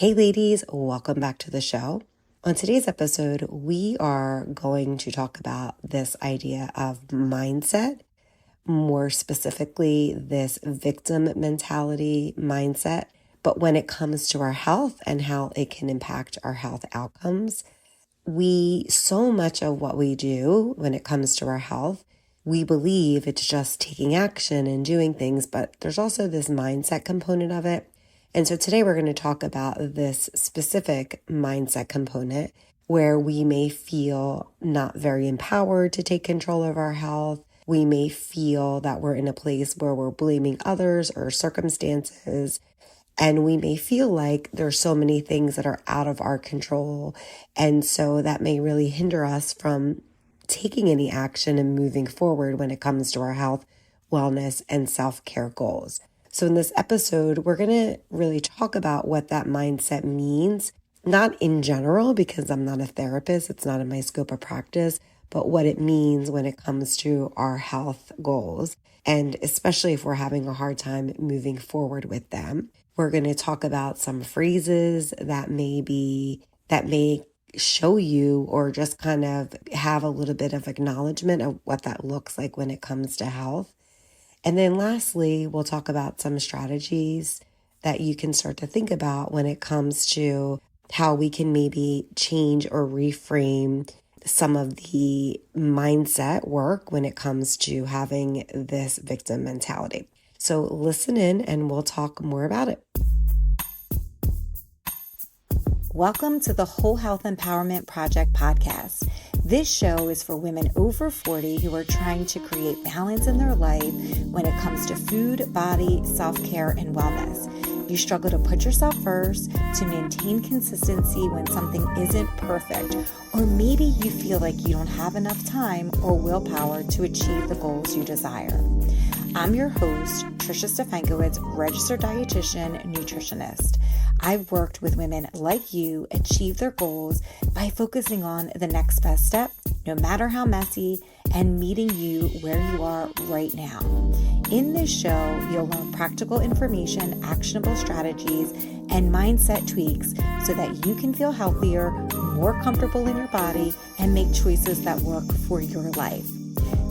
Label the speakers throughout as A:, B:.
A: Hey ladies, welcome back to the show. On today's episode, we are going to talk about this idea of mindset, more specifically this victim mentality mindset, but when it comes to our health and how it can impact our health outcomes. So much of what we do when it comes to our health, we believe it's just taking action and doing things, but there's also this mindset component of it. And so today we're going to talk about this specific mindset component where we may feel not very empowered to take control of our health. We may feel that we're in a place where we're blaming others or circumstances. And we may feel like there's so many things that are out of our control. And so that may really hinder us from taking any action and moving forward when it comes to our health, wellness, and self-care goals. So in this episode, we're going to really talk about what that mindset means, not in general, because I'm not a therapist, it's not in my scope of practice, but what it means when it comes to our health goals. And especially if we're having a hard time moving forward with them. We're going to talk about some phrases that may show you or just kind of have a little bit of acknowledgement of what that looks like when it comes to health. And then lastly, we'll talk about some strategies that you can start to think about when it comes to how we can maybe change or reframe some of the mindset work when it comes to having this victim mentality. So listen in and we'll talk more about it.
B: Welcome to the Whole Health Empowerment Project podcast. This show is for women over 40 who are trying to create balance in their life when it comes to food, body, self-care, and wellness. You struggle to put yourself first, to maintain consistency when something isn't perfect, or maybe you feel like you don't have enough time or willpower to achieve the goals you desire. I'm your host, Trisha Stefankowitz, registered dietitian, nutritionist. I've worked with women like you achieve their goals by focusing on the next best step, no matter how messy, and meeting you where you are right now. In this show, you'll learn practical information, actionable strategies, and mindset tweaks so that you can feel healthier, more comfortable in your body, and make choices that work for your life.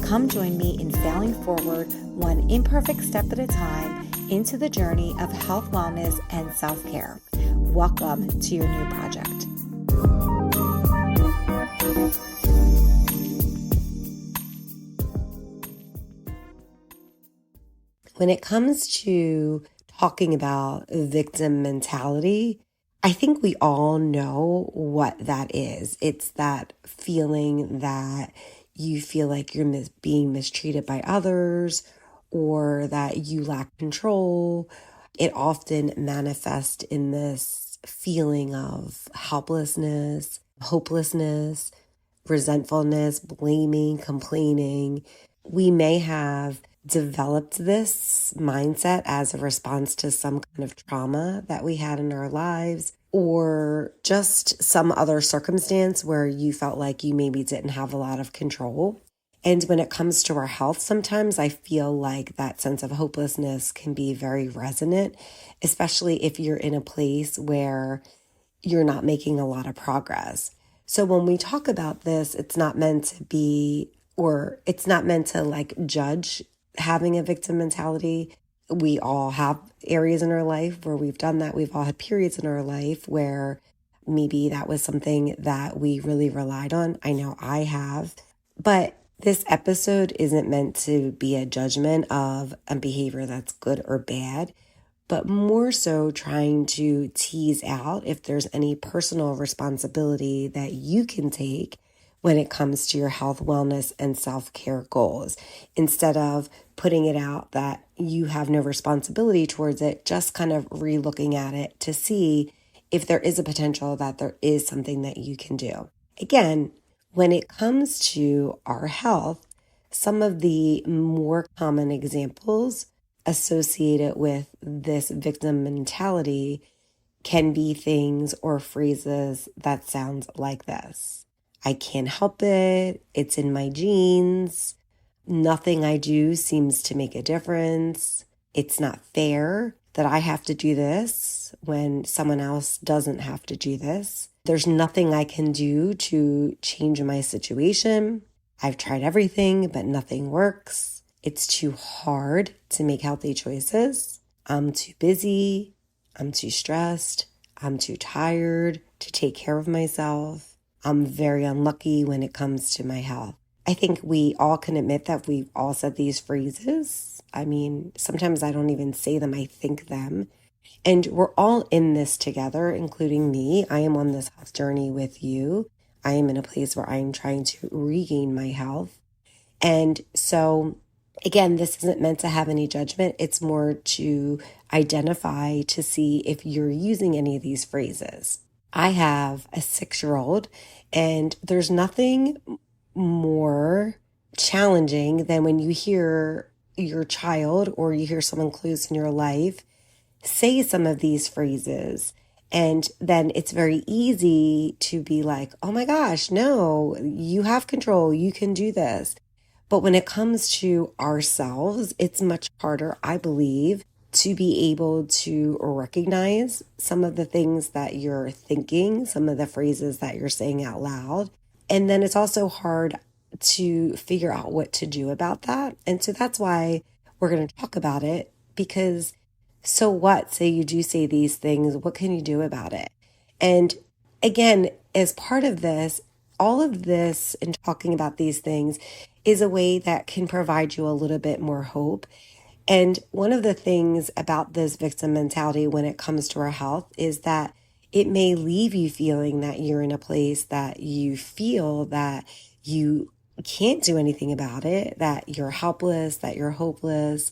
B: Come join me in failing forward, one imperfect step at a time, into the journey of health, wellness, and self-care. Welcome to your new project.
A: When it comes to talking about victim mentality, I think we all know what that is. It's that feeling that you feel like you're being mistreated by others or that you lack control. It often manifests in this feeling of helplessness, hopelessness, resentfulness, blaming, complaining. We may have developed this mindset as a response to some kind of trauma that we had in our lives or just some other circumstance where you felt like you maybe didn't have a lot of control. And when it comes to our health, sometimes I feel like that sense of hopelessness can be very resonant, especially if you're in a place where you're not making a lot of progress. So when we talk about this, it's not meant to like judge having a victim mentality. We all have areas in our life where we've done that. We've all had periods in our life where maybe that was something that we really relied on. I know I have, but this episode isn't meant to be a judgment of a behavior that's good or bad, but more so trying to tease out if there's any personal responsibility that you can take when it comes to your health, wellness, and self-care goals. Instead of putting it out that you have no responsibility towards it, just kind of re-looking at it to see if there is a potential that there is something that you can do. Again, when it comes to our health, some of the more common examples associated with this victim mentality can be things or phrases that sound like this. I can't help it. It's in my genes. Nothing I do seems to make a difference. It's not fair. that I have to do this when someone else doesn't have to do this. There's nothing I can do to change my situation. I've tried everything, but nothing works. It's too hard to make healthy choices. I'm too busy. I'm too stressed. I'm too tired to take care of myself. I'm very unlucky when it comes to my health. I think we all can admit that we've all said these phrases. I mean, sometimes I don't even say them, I think them. And we're all in this together, including me. I am on this health journey with you. I am in a place where I am trying to regain my health. And so, again, this isn't meant to have any judgment. It's more to identify to see if you're using any of these phrases. I have a 6-year-old, and there's nothing more challenging than when you hear your child or you hear someone close in your life say some of these phrases. And then it's very easy to be like, oh my gosh, no, you have control. You can do this. But when it comes to ourselves, it's much harder, I believe, to be able to recognize some of the things that you're thinking, some of the phrases that you're saying out loud. And then it's also hard to figure out what to do about that. And so that's why we're going to talk about it, because so what? Say you do say these things, what can you do about it? And again, as part of this, all of this and talking about these things is a way that can provide you a little bit more hope. And one of the things about this victim mentality when it comes to our health is that it may leave you feeling that you're in a place that you feel that you can't do anything about it, that you're helpless, that you're hopeless,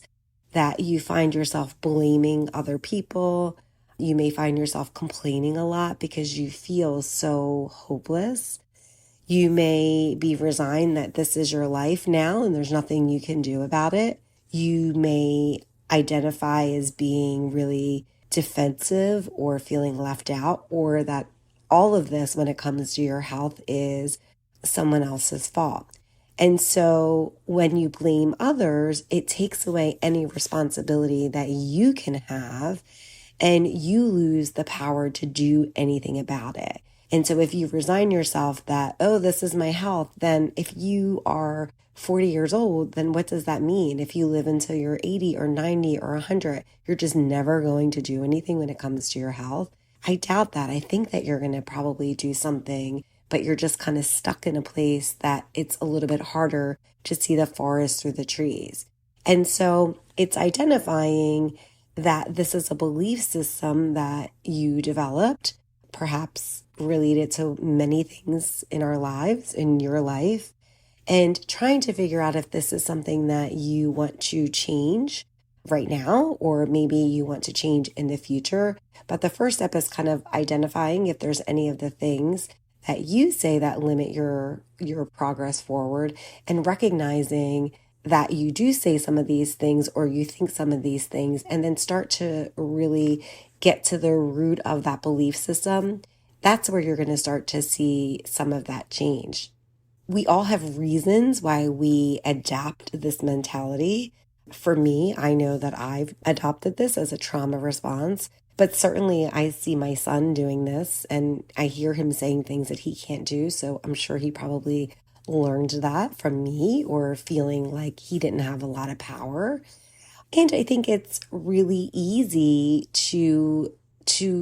A: that you find yourself blaming other people. You may find yourself complaining a lot because you feel so hopeless. You may be resigned that this is your life now and there's nothing you can do about it. You may identify as being really defensive or feeling left out, or that all of this, when it comes to your health, is someone else's fault. And so when you blame others, it takes away any responsibility that you can have, and you lose the power to do anything about it. And so if you resign yourself that, oh, this is my health, then if you are 40 years old, then what does that mean? If you live until you're 80 or 90 or 100, you're just never going to do anything when it comes to your health. I doubt that. I think that you're going to probably do something, but you're just kind of stuck in a place that it's a little bit harder to see the forest through the trees. And so it's identifying that this is a belief system that you developed, perhaps related to many things in our lives, in your life, and trying to figure out if this is something that you want to change right now, or maybe you want to change in the future. But the first step is kind of identifying if there's any of the things that you say that limit your progress forward, and recognizing that you do say some of these things or you think some of these things, and then start to really get to the root of that belief system. That's where you're going to start to see some of that change. We all have reasons why we adapt this mentality. For me, I know that I've adopted this as a trauma response, but certainly I see my son doing this and I hear him saying things that he can't do. So I'm sure he probably learned that from me, or feeling like he didn't have a lot of power. And I think it's really easy to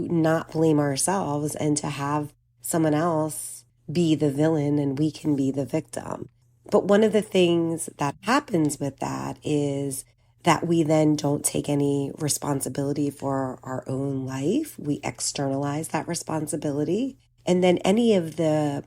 A: not blame ourselves and to have someone else be the villain and we can be the victim. But one of the things that happens with that is that we then don't take any responsibility for our own life. We externalize that responsibility. And then any of the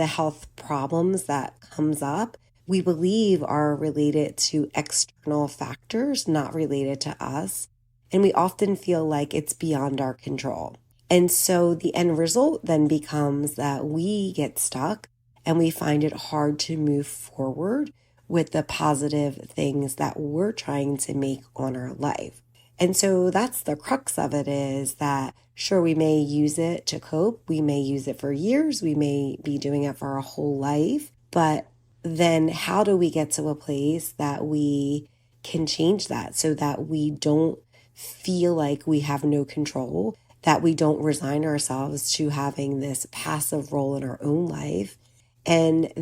A: health problems that comes up, we believe are related to external factors, not related to us. And we often feel like it's beyond our control. And so the end result then becomes that we get stuck and we find it hard to move forward with the positive things that we're trying to make on our life. And so that's the crux of it, is that sure, we may use it to cope. We may use it for years. We may be doing it for our whole life. But then how do we get to a place that we can change that so that we don't feel like we have no control, that we don't resign ourselves to having this passive role in our own life, and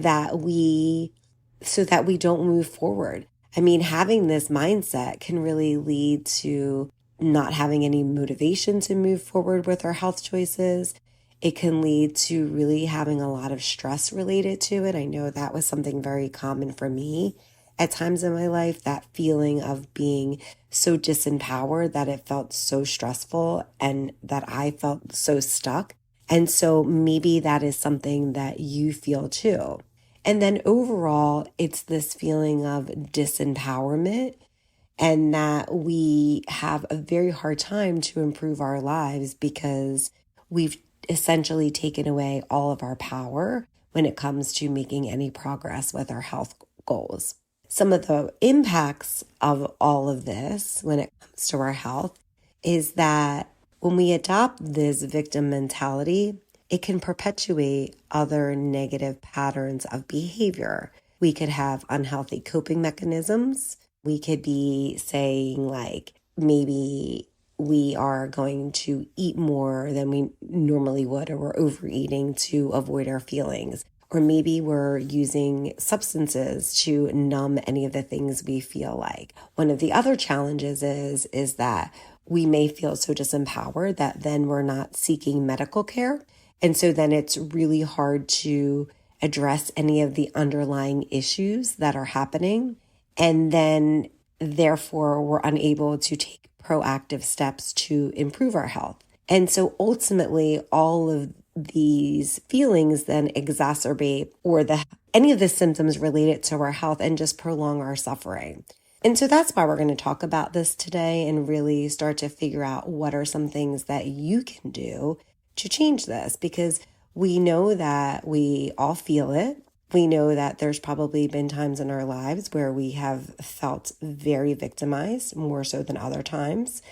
A: so that we don't move forward. I mean, having this mindset can really lead to not having any motivation to move forward with our health choices. It can lead to really having a lot of stress related to it. I know that was something very common for me at times in my life, that feeling of being so disempowered that it felt so stressful and that I felt so stuck. And so maybe that is something that you feel too. And then overall, it's this feeling of disempowerment, and that we have a very hard time to improve our lives because we've essentially taken away all of our power when it comes to making any progress with our health goals. Some of the impacts of all of this when it comes to our health is that when we adopt this victim mentality, it can perpetuate other negative patterns of behavior. We could have unhealthy coping mechanisms. We could be saying, like, maybe we are going to eat more than we normally would, or we're overeating to avoid our feelings. Or maybe we're using substances to numb any of the things we feel like. One of the other challenges is that we may feel so disempowered that then we're not seeking medical care. And so then it's really hard to address any of the underlying issues that are happening. And then therefore we're unable to take proactive steps to improve our health. And so ultimately all of these feelings then exacerbate any of the symptoms related to our health and just prolong our suffering. And so that's why we're going to talk about this today and really start to figure out what are some things that you can do to change this, because we know that we all feel it. We know that there's probably been times in our lives where we have felt very victimized, more so than other times.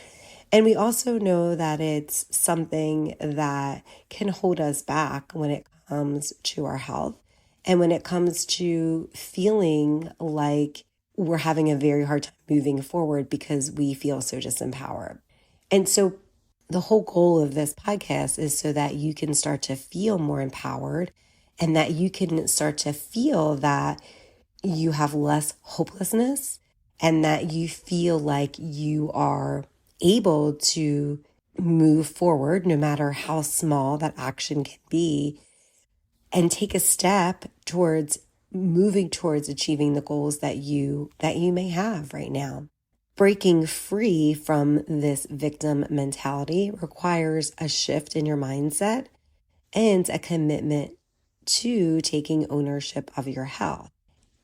A: And we also know that it's something that can hold us back when it comes to our health and when it comes to feeling like we're having a very hard time moving forward because we feel so disempowered. And so the whole goal of this podcast is so that you can start to feel more empowered and that you can start to feel that you have less hopelessness and that you feel like you are able to move forward, no matter how small that action can be, and take a step towards moving towards achieving the goals that you may have right now. Breaking free from this victim mentality requires a shift in your mindset and a commitment to taking ownership of your health.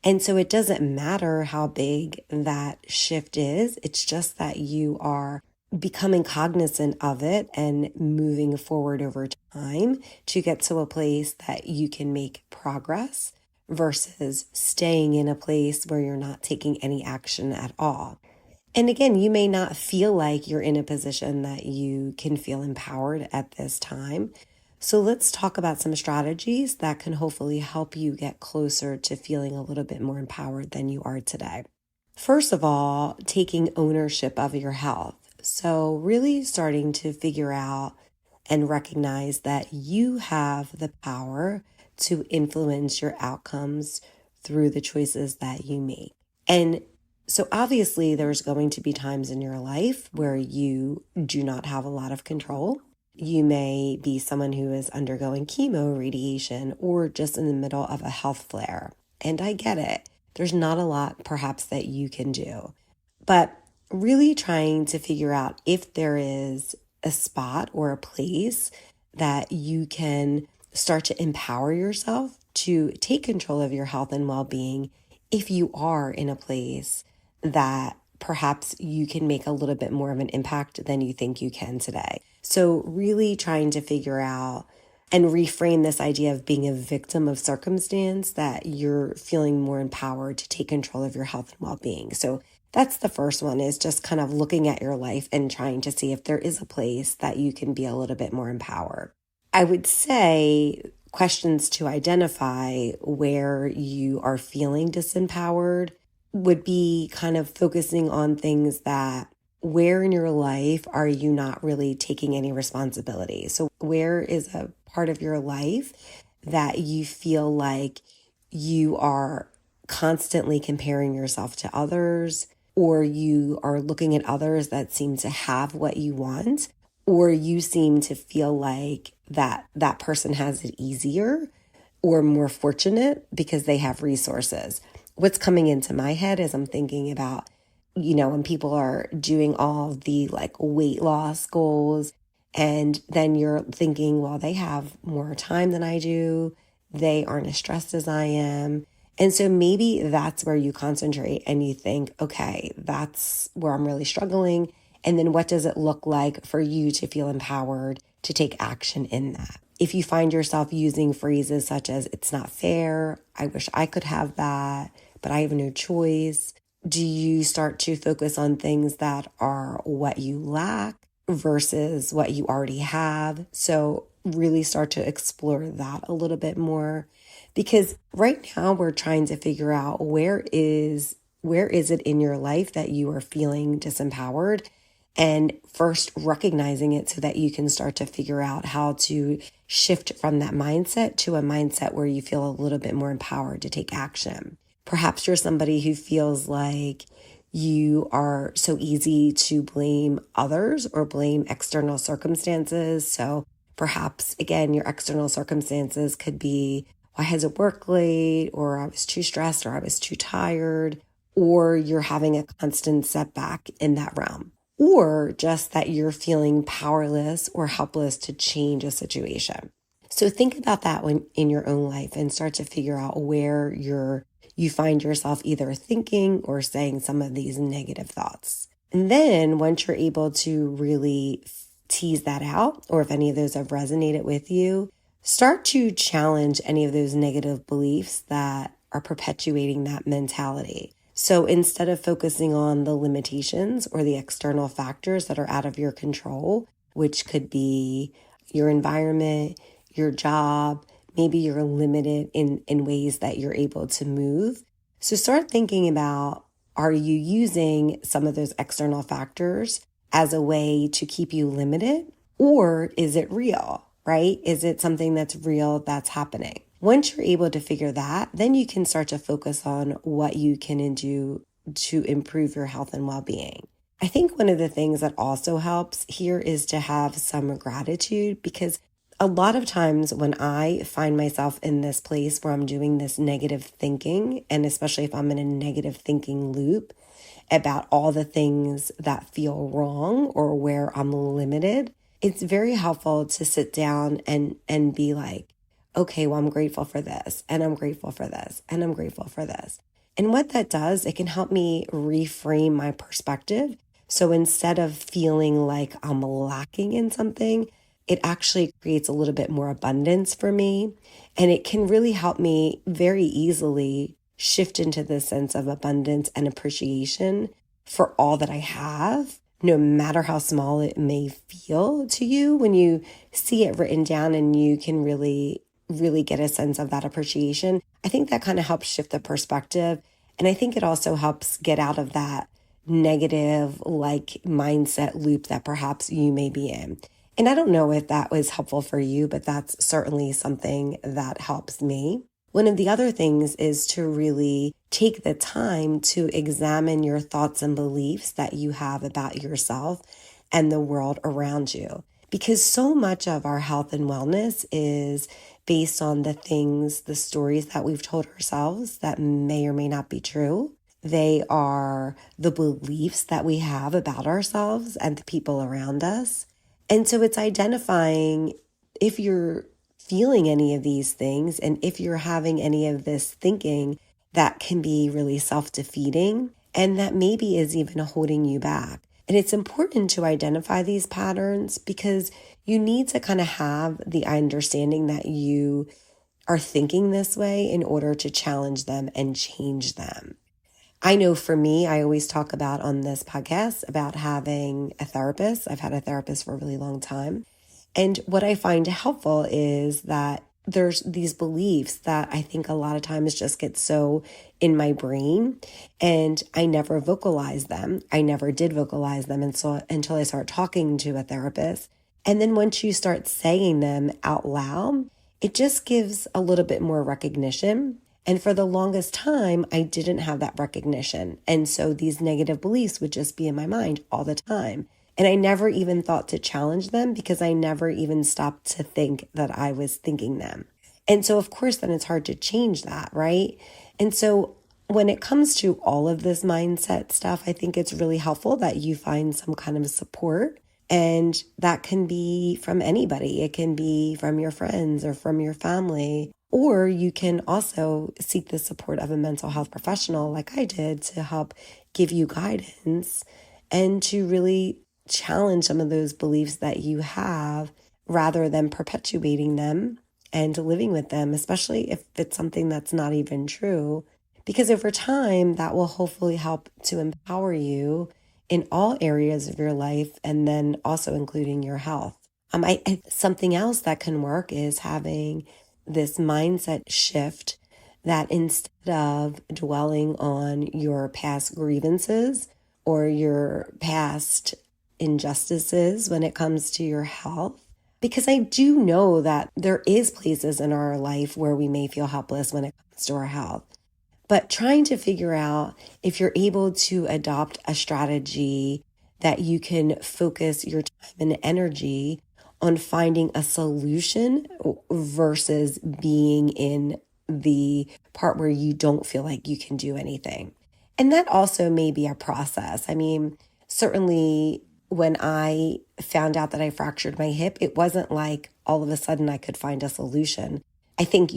A: And so it doesn't matter how big that shift is. It's just that you are becoming cognizant of it and moving forward over time to get to a place that you can make progress versus staying in a place where you're not taking any action at all. And again, you may not feel like you're in a position that you can feel empowered at this time. So let's talk about some strategies that can hopefully help you get closer to feeling a little bit more empowered than you are today. First of all, taking ownership of your health. So really starting to figure out and recognize that you have the power to influence your outcomes through the choices that you make. And so obviously there's going to be times in your life where you do not have a lot of control. You may be someone who is undergoing chemo, radiation, or just in the middle of a health flare. And I get it. There's not a lot perhaps that you can do. But really trying to figure out if there is a spot or a place that you can start to empower yourself to take control of your health and well-being if you are in a place that perhaps you can make a little bit more of an impact than you think you can today. So really trying to figure out and reframe this idea of being a victim of circumstance, that you're feeling more empowered to take control of your health and well-being. So that's the first one, is just kind of looking at your life and trying to see if there is a place that you can be a little bit more empowered. I would say questions to identify where you are feeling disempowered would be kind of focusing on things that where in your life are you not really taking any responsibility? So where is a part of your life that you feel like you are constantly comparing yourself to others, or you are looking at others that seem to have what you want, or you seem to feel like that person has it easier or more fortunate because they have resources? What's coming into my head as I'm thinking about, when people are doing all the like weight loss goals, and then you're thinking, well, they have more time than I do. They aren't as stressed as I am. And so maybe that's where you concentrate and you think, okay, that's where I'm really struggling. And then what does it look like for you to feel empowered to take action in that? If you find yourself using phrases such as, it's not fair, I wish I could have that, but I have no choice, do you start to focus on things that are what you lack versus what you already have? So really start to explore that a little bit more, because right now we're trying to figure out where is it in your life that you are feeling disempowered, and first recognizing it so that you can start to figure out how to shift from that mindset to a mindset where you feel a little bit more empowered to take action. Perhaps you're somebody who feels like you are so easy to blame others or blame external circumstances. So perhaps, again, your external circumstances could be, I had to work late, or I was too stressed, or I was too tired, or you're having a constant setback in that realm, or just that you're feeling powerless or helpless to change a situation. So think about that when in your own life and start to figure out where you find yourself either thinking or saying some of these negative thoughts. And then once you're able to really tease that out, or if any of those have resonated with you, start to challenge any of those negative beliefs that are perpetuating that mentality. So instead of focusing on the limitations or the external factors that are out of your control, which could be your environment, your job, maybe you're limited in ways that you're able to move. So start thinking about, are you using some of those external factors as a way to keep you limited, or is it real, right? Is it something that's real that's happening? Once you're able to figure that, then you can start to focus on what you can do to improve your health and well-being. I think one of the things that also helps here is to have some gratitude, because a lot of times when I find myself in this place where I'm doing this negative thinking, and especially if I'm in a negative thinking loop about all the things that feel wrong or where I'm limited, it's very helpful to sit down and be like, okay, well, I'm grateful for this, and I'm grateful for this, and I'm grateful for this. And what that does, it can help me reframe my perspective. So instead of feeling like I'm lacking in something, it actually creates a little bit more abundance for me. And it can really help me very easily shift into this sense of abundance and appreciation for all that I have, no matter how small it may feel to you. When you see it written down and you can really get a sense of that appreciation, I think that kind of helps shift the perspective. And I think it also helps get out of that negative mindset loop that perhaps you may be in. And I don't know if that was helpful for you, but that's certainly something that helps me. One of the other things is to really take the time to examine your thoughts and beliefs that you have about yourself and the world around you. Because so much of our health and wellness is based on the stories that we've told ourselves that may or may not be true. They are the beliefs that we have about ourselves and the people around us. And so it's identifying if you're feeling any of these things and if you're having any of this thinking that can be really self-defeating and that maybe is even holding you back. And it's important to identify these patterns because you need to kind of have the understanding that you are thinking this way in order to challenge them and change them. I know for me, I always talk about on this podcast about having a therapist. I've had a therapist for a really long time. And what I find helpful is that there's these beliefs that I think a lot of times just get so in my brain, and I never vocalize them. I never did vocalize them until I start talking to a therapist. And then once you start saying them out loud, it just gives a little bit more recognition. And for the longest time, I didn't have that recognition. And so these negative beliefs would just be in my mind all the time. And I never even thought to challenge them because I never even stopped to think that I was thinking them. And so, of course, then it's hard to change that, right? And so when it comes to all of this mindset stuff, I think it's really helpful that you find some kind of support. And that can be from anybody. It can be from your friends or from your family. Or you can also seek the support of a mental health professional like I did to help give you guidance and to really challenge some of those beliefs that you have rather than perpetuating them and living with them, especially if it's something that's not even true. Because over time, that will hopefully help to empower you in all areas of your life, and then also including your health. Something else that can work is having this mindset shift that instead of dwelling on your past grievances or your past injustices when it comes to your health, because I do know that there is places in our life where we may feel helpless when it comes to our health. But trying to figure out if you're able to adopt a strategy that you can focus your time and energy on finding a solution versus being in the part where you don't feel like you can do anything. And that also may be a process. I mean, certainly when I found out that I fractured my hip, it wasn't like all of a sudden I could find a solution. I think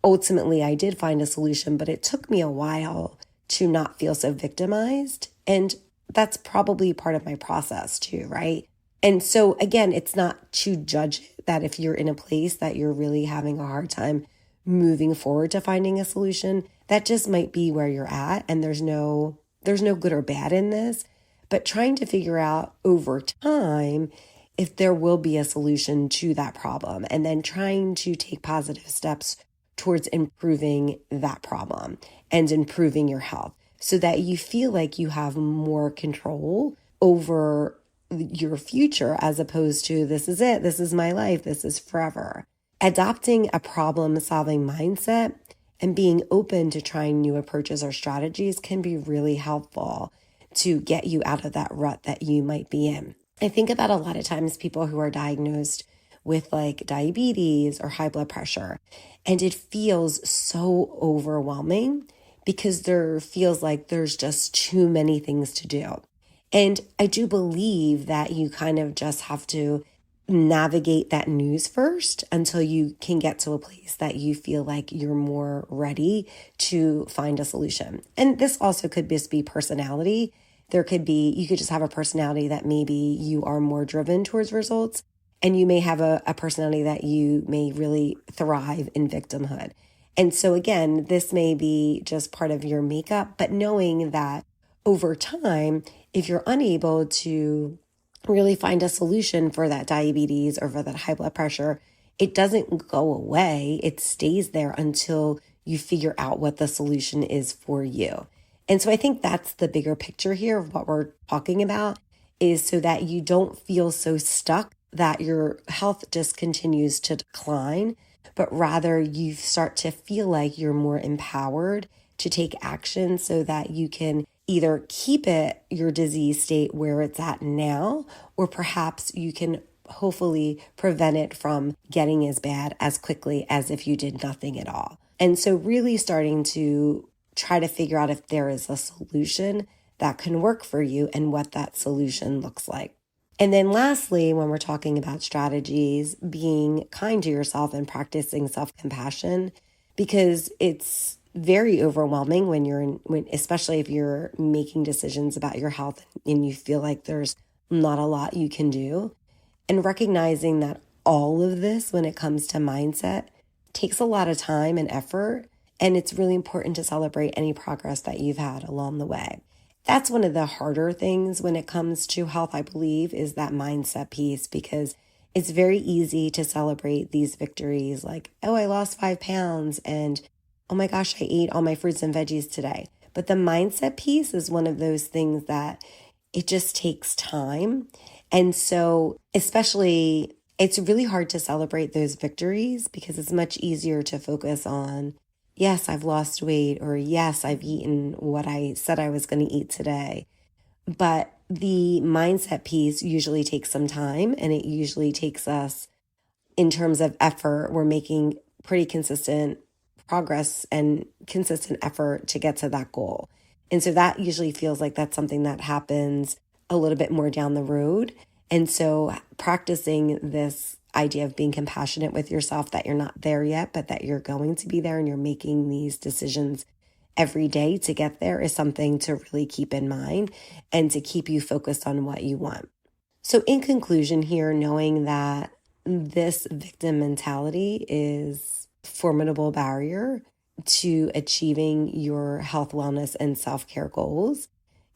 A: ultimately I did find a solution, but it took me a while to not feel so victimized. And that's probably part of my process too, right? And so again, it's not to judge that if you're in a place that you're really having a hard time moving forward to finding a solution, that just might be where you're at. And there's no good or bad in this, but trying to figure out over time if there will be a solution to that problem, and then trying to take positive steps towards improving that problem and improving your health so that you feel like you have more control over your future as opposed to this is it, this is my life, this is forever. Adopting a problem-solving mindset and being open to trying new approaches or strategies can be really helpful to get you out of that rut that you might be in. I think about a lot of times people who are diagnosed with like diabetes or high blood pressure, and it feels so overwhelming because there feels like there's just too many things to do. And I do believe that you kind of just have to navigate that news first until you can get to a place that you feel like you're more ready to find a solution. And this also could just be personality. You could just have a personality that maybe you are more driven towards results, and you may have a personality that you may really thrive in victimhood. And so again, this may be just part of your makeup, but knowing that over time, if you're unable to really find a solution for that diabetes or for that high blood pressure, it doesn't go away. It stays there until you figure out what the solution is for you. And so I think that's the bigger picture here of what we're talking about, is so that you don't feel so stuck that your health just continues to decline, but rather you start to feel like you're more empowered to take action so that you can either keep your disease state where it's at now, or perhaps you can hopefully prevent it from getting as bad as quickly as if you did nothing at all. And so really starting to try to figure out if there is a solution that can work for you and what that solution looks like. And then lastly, when we're talking about strategies, being kind to yourself and practicing self-compassion, because it's very overwhelming especially if you're making decisions about your health and you feel like there's not a lot you can do. And recognizing that all of this, when it comes to mindset, takes a lot of time and effort. And it's really important to celebrate any progress that you've had along the way. That's one of the harder things when it comes to health, I believe, is that mindset piece, because It's very easy to celebrate these victories like, oh, I lost 5 pounds and oh my gosh, I ate all my fruits and veggies today. But the mindset piece is one of those things that it just takes time. And so especially, it's really hard to celebrate those victories because it's much easier to focus on, yes, I've lost weight, or yes, I've eaten what I said I was going to eat today. But the mindset piece usually takes some time, and it usually takes us, in terms of effort, we're making pretty consistent progress and consistent effort to get to that goal. And so that usually feels like that's something that happens a little bit more down the road. And so practicing this idea of being compassionate with yourself, that you're not there yet, but that you're going to be there and you're making these decisions every day to get there, is something to really keep in mind and to keep you focused on what you want. So in conclusion here, knowing that this victim mentality is a formidable barrier to achieving your health, wellness, and self-care goals.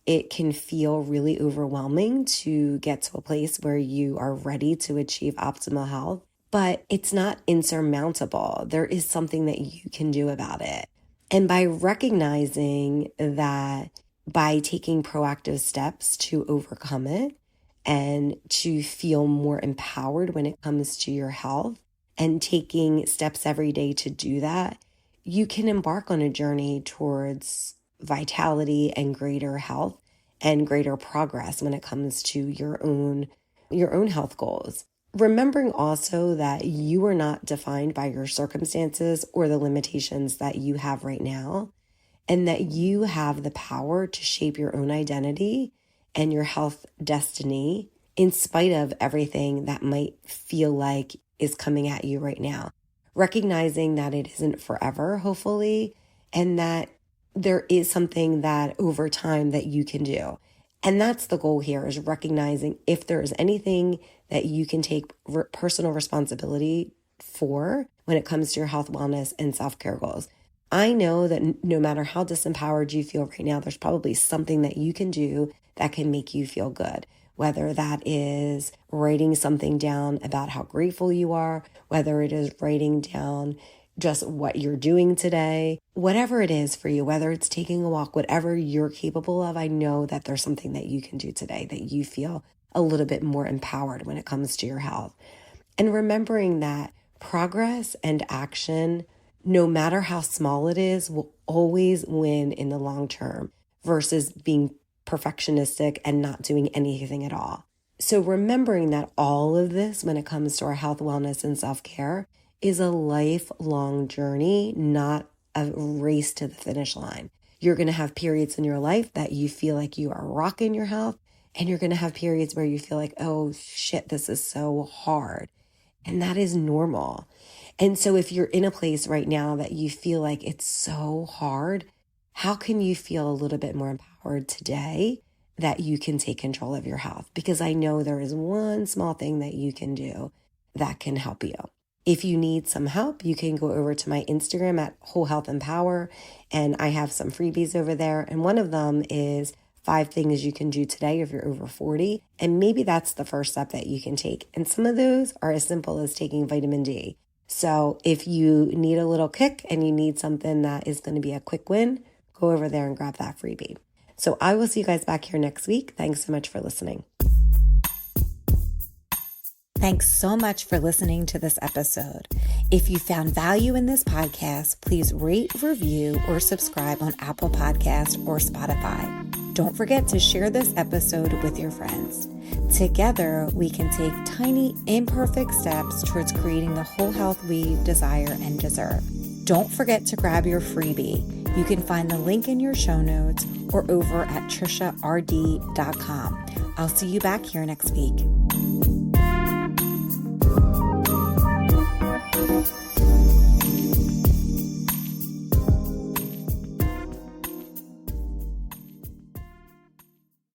A: It can feel really overwhelming to get to a place where you are ready to achieve optimal health, but it's not insurmountable. There is something that you can do about it. And by recognizing that, by taking proactive steps to overcome it and to feel more empowered when it comes to your health, and taking steps every day to do that, you can embark on a journey towards vitality and greater health and greater progress when it comes to your own health goals. Remembering also that you are not defined by your circumstances or the limitations that you have right now, and that you have the power to shape your own identity and your health destiny in spite of everything that might feel like is coming at you right now. Recognizing that it isn't forever, hopefully, and that there is something that over time that you can do. And that's the goal here, is recognizing if there is anything that you can take personal responsibility for when it comes to your health, wellness, and self-care goals. I know that no matter how disempowered you feel right now, there's probably something that you can do that can make you feel good. Whether that is writing something down about how grateful you are, whether it is writing down just what you're doing today, whatever it is for you, whether it's taking a walk, whatever you're capable of, I know that there's something that you can do today that you feel a little bit more empowered when it comes to your health. And remembering that progress and action, no matter how small it is, will always win in the long term versus being perfectionistic and not doing anything at all. So remembering that all of this, when it comes to our health, wellness, and self-care, is a lifelong journey, not a race to the finish line. You're going to have periods in your life that you feel like you are rocking your health, and you're going to have periods where you feel like, oh shit, this is so hard. And that is normal. And so if you're in a place right now that you feel like it's so hard, how can you feel a little bit more empowered today that you can take control of your health? Because I know there is one small thing that you can do that can help you. If you need some help, you can go over to my Instagram at Whole Health Empower, and I have some freebies over there. And one of them is 5 things you can do today if you're over 40. And maybe that's the first step that you can take. And some of those are as simple as taking vitamin D. So if you need a little kick and you need something that is going to be a quick win, go over there and grab that freebie. So I will see you guys back here next week. Thanks so much for listening.
B: Thanks so much for listening to this episode. If you found value in this podcast, please rate, review, or subscribe on Apple Podcasts or Spotify. Don't forget to share this episode with your friends. Together, we can take tiny, imperfect steps towards creating the whole health we desire and deserve. Don't forget to grab your freebie. You can find the link in your show notes or over at triciard.com. I'll see you back here next week.